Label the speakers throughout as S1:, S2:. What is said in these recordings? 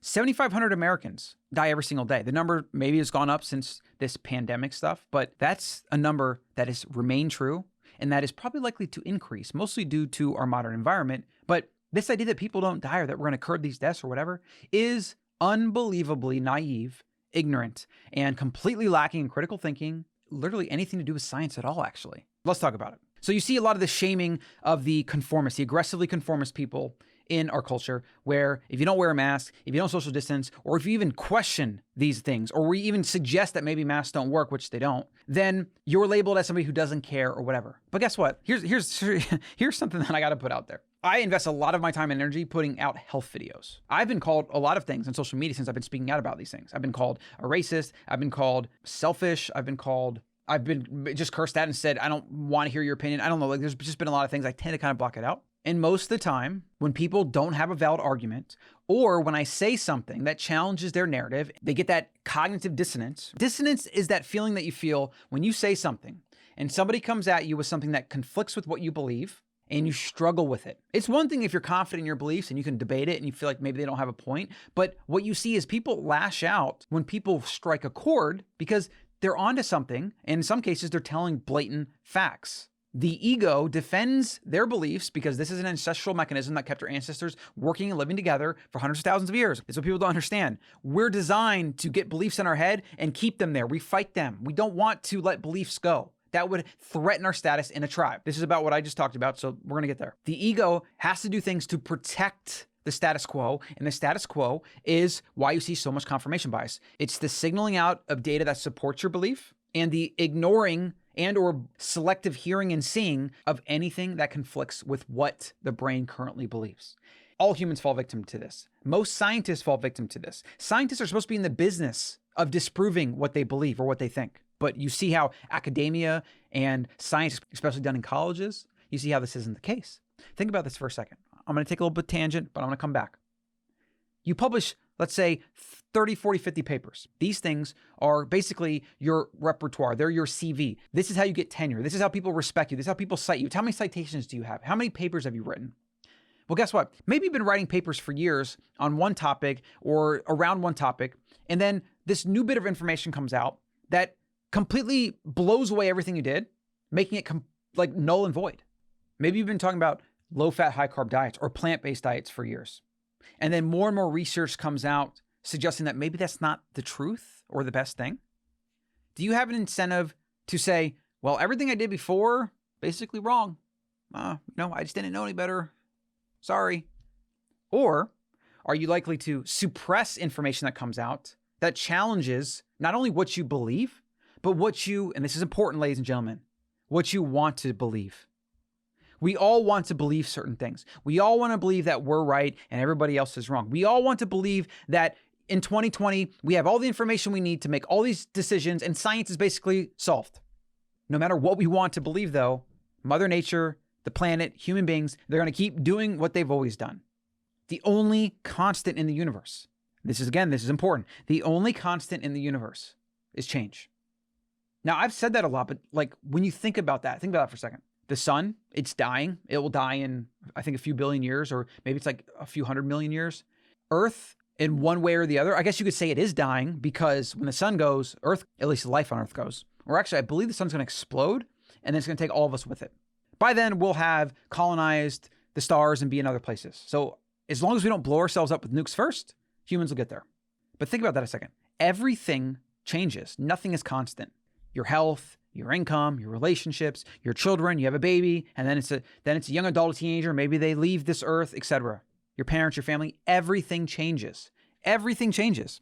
S1: 7,500 Americans die every single day. The number maybe has gone up since this pandemic stuff, but that's a number that has remained true, and that is probably likely to increase, mostly due to our modern environment. But this idea that people don't die or that we're going to curb these deaths or whatever is unbelievably naive, ignorant, and completely lacking in critical thinking, literally anything to do with science at all, actually. Let's talk about it. So you see a lot of the shaming of the conformists, the aggressively conformist people in our culture, where if you don't wear a mask, if you don't social distance, or if you even question these things, or we even suggest that maybe masks don't work, which they don't, then you're labeled as somebody who doesn't care or whatever. But guess what? Here's something that I got to put out there. I invest a lot of my time and energy putting out health videos. I've been called a lot of things on social media since I've been speaking out about these things. I've been called a racist. I've been called selfish. I've been just cursed at and said, I don't want to hear your opinion. I don't know. Like, there's just been a lot of things. I tend to kind of block it out. And most of the time, when people don't have a valid argument, or when I say something that challenges their narrative, they get that cognitive dissonance. Dissonance is that feeling that you feel when you say something and somebody comes at you with something that conflicts with what you believe and you struggle with it. It's one thing if you're confident in your beliefs and you can debate it and you feel like maybe they don't have a point, but what you see is people lash out when people strike a chord because they're onto something, and in some cases, they're telling blatant facts. The ego defends their beliefs because this is an ancestral mechanism that kept our ancestors working and living together for hundreds of thousands of years. It's what people don't understand. We're designed to get beliefs in our head and keep them there. We fight them. We don't want to let beliefs go. That would threaten our status in a tribe. This is about what I just talked about, so we're gonna get there. The ego has to do things to protect the status quo, and the status quo is why you see so much confirmation bias. It's the signaling out of data that supports your belief and the ignoring and or selective hearing and seeing of anything that conflicts with what the brain currently believes. All humans fall victim to this. Most scientists fall victim to this. Scientists are supposed to be in the business of disproving what they believe or what they think. But you see how academia and science, especially done in colleges, you see how this isn't the case. Think about this for a second. I'm going to take a little bit tangent, but I'm going to come back. You publish, let's say, 30, 40, 50 papers. These things are basically your repertoire. They're your CV. This is how you get tenure. This is how people respect you. This is how people cite you. How many citations do you have? How many papers have you written? Well, guess what? Maybe you've been writing papers for years on one topic or around one topic, and then this new bit of information comes out that completely blows away everything you did, making it like null and void. Maybe you've been talking about low-fat, high-carb diets or plant-based diets for years. And then more and more research comes out suggesting that maybe that's not the truth or the best thing. Do you have an incentive to say, well, everything I did before, basically wrong. I just didn't know any better. Sorry. Or are you likely to suppress information that comes out that challenges not only what you believe, but what you, and this is important, ladies and gentlemen, what you want to believe. We all want to believe certain things. We all want to believe that we're right and everybody else is wrong. We all want to believe that in 2020, we have all the information we need to make all these decisions and science is basically solved. No matter what we want to believe though, Mother Nature, the planet, human beings, they're going to keep doing what they've always done. The only constant in the universe, this is important. The only constant in the universe is change. Now, I've said that a lot, but like when you think about that for a second. The sun, it's dying. It will die in, I think, a few billion years, or maybe it's like a few 100 million years. Earth, in one way or the other, I guess you could say it is dying because when the sun goes, Earth, at least life on Earth goes. Or actually, I believe the sun's going to explode and then it's going to take all of us with it. By then, we'll have colonized the stars and be in other places. So as long as we don't blow ourselves up with nukes first, humans will get there. But think about that a second. Everything changes. Nothing is constant. Your health, your income, your relationships, your children, you have a baby, and then it's a young adult, a teenager, maybe they leave this earth, etc. Your parents, your family, everything changes. Everything changes.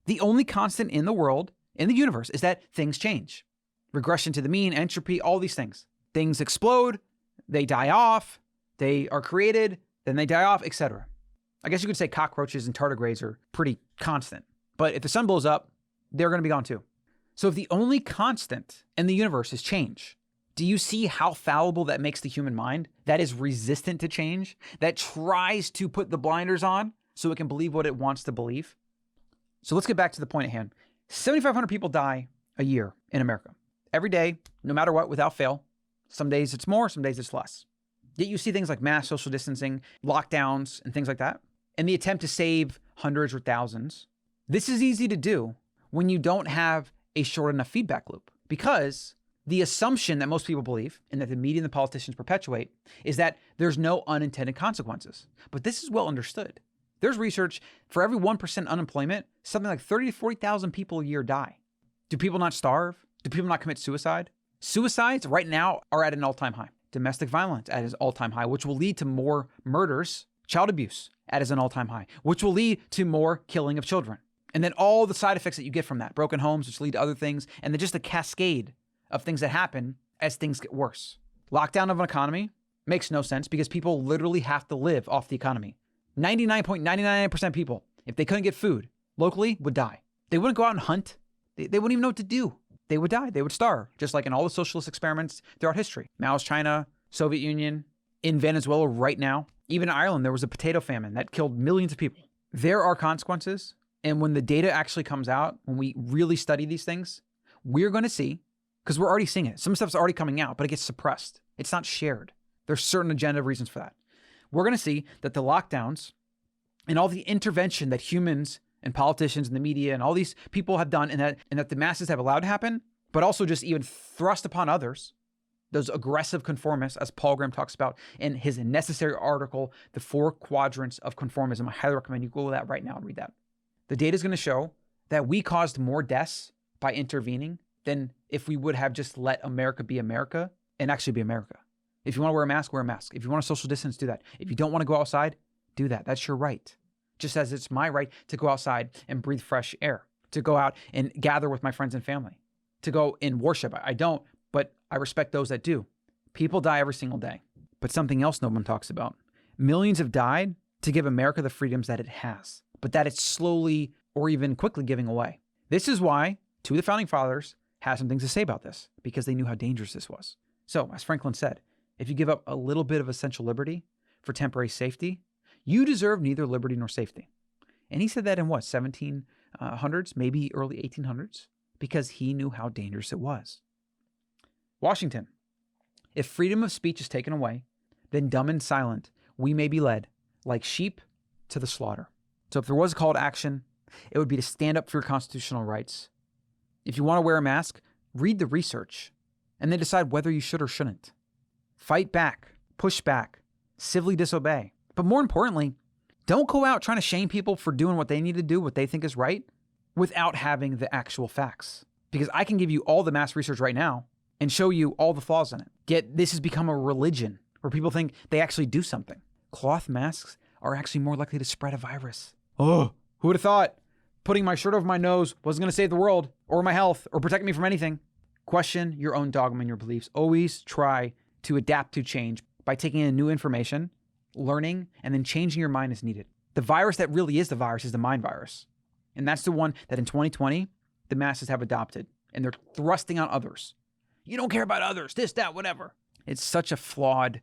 S1: The only constant in the world, in the universe, is that things change. Regression to the mean, entropy, all these things. Things explode, they die off, they are created, then they die off, etc. I guess you could say cockroaches and tardigrades are pretty constant. But if the sun blows up, they're going to be gone too. So if the only constant in the universe is change, do you see how fallible that makes the human mind? That is resistant to change, that tries to put the blinders on so it can believe what it wants to believe. So let's get back to the point at hand. 7,500 people die a year in America. Every day, no matter what, without fail. Some days it's more, some days it's less. Yet you see things like mass social distancing, lockdowns, and things like that. in the attempt to save hundreds or thousands. This is easy to do when you don't have a short enough feedback loop, because the assumption that most people believe and that the media and the politicians perpetuate is that there's no unintended consequences. But this is well understood. There's research for every 1% unemployment, something like 30 to 40,000 people a year die. Do people not starve? Do people not commit suicide? Suicides right now are at an all-time high. Domestic violence at an all-time high, which will lead to more murders. Child abuse at an all-time high, which will lead to more killing of children. And then all the side effects that you get from that, broken homes, which lead to other things, and then just a cascade of things that happen as things get worse. Lockdown of an economy makes no sense because people literally have to live off the economy. 99.999% people, if they couldn't get food locally, would die. They wouldn't go out and hunt. They wouldn't even know what to do. They would die. They would starve, just like in all the socialist experiments throughout history. Mao's China, Soviet Union, in Venezuela right now. Even in Ireland, there was a potato famine that killed millions of people. There are consequences. And when the data actually comes out, when we really study these things, we're going to see, because we're already seeing it. Some stuff's already coming out, but it gets suppressed. It's not shared. There's certain agenda reasons for that. We're going to see that the lockdowns and all the intervention that humans and politicians and the media and all these people have done and that the masses have allowed to happen, but also just even thrust upon others, those aggressive conformists, as Paul Graham talks about in his necessary article, The 4 Quadrants of Conformism. I highly recommend you Google that right now and read that. The data is going to show that we caused more deaths by intervening than if we would have just let America be America and actually be America. If you want to wear a mask, wear a mask. If you want to social distance, do that. If you don't want to go outside, do that. That's your right. Just as it's my right to go outside and breathe fresh air, to go out and gather with my friends and family, to go and worship. I don't, but I respect those that do. People die every single day. But something else no one talks about. Millions have died to give America the freedoms that it has, but that it's slowly or even quickly giving away. This is why two of the founding fathers had some things to say about this, because they knew how dangerous this was. So, as Franklin said, if you give up a little bit of essential liberty for temporary safety, you deserve neither liberty nor safety. And he said that in what, 1700s, maybe early 1800s, because he knew how dangerous it was. Washington, if freedom of speech is taken away, then dumb and silent, we may be led like sheep to the slaughter. So if there was a call to action, it would be to stand up for your constitutional rights. If you want to wear a mask, read the research and then decide whether you should or shouldn't. Fight back, push back, civilly disobey. But more importantly, don't go out trying to shame people for doing what they need to do, what they think is right, without having the actual facts. Because I can give you all the mask research right now and show you all the flaws in it. Yet this has become a religion where people think they actually do something. Cloth masks are actually more likely to spread a virus. Oh, who would have thought putting my shirt over my nose wasn't going to save the world or my health or protect me from anything? Question your own dogma and your beliefs. Always try to adapt to change by taking in new information, learning, and then changing your mind as needed. The virus that really is the virus is the mind virus. And that's the one that in 2020, the masses have adopted, and they're thrusting on others. You don't care about others, this, that, whatever. It's such a flawed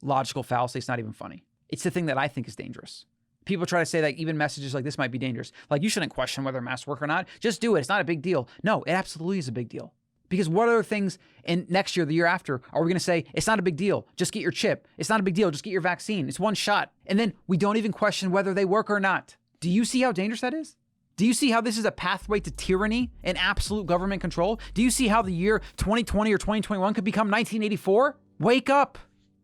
S1: logical fallacy. It's not even funny. It's the thing that I think is dangerous. People try to say that even messages like this might be dangerous. Like, you shouldn't question whether masks work or not. Just do it. It's not a big deal. No, it absolutely is a big deal. Because what other things in next year, the year after, are we going to say, it's not a big deal, just get your chip. It's not a big deal, just get your vaccine. It's one shot. And then we don't even question whether they work or not. Do you see how dangerous that is? Do you see how this is a pathway to tyranny and absolute government control? Do you see how the year 2020 or 2021 could become 1984? Wake up.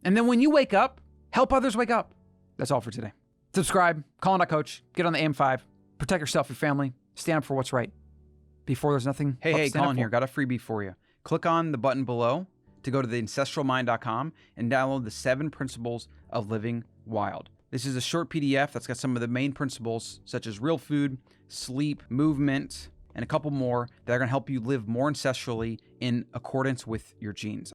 S1: And then when you wake up, help others wake up. That's all for today. Subscribe, Colin.coach, get on the AM5, protect yourself, your family, stand up for what's right. Before there's nothing. Hey, Colin here. Got a freebie for you. Click on the button below to go to the ancestralmind.com and download the 7 Principles of Living Wild. This is a short PDF that's got some of the main principles, such as real food, sleep, movement, and a couple more that are going to help you live more ancestrally in accordance with your genes.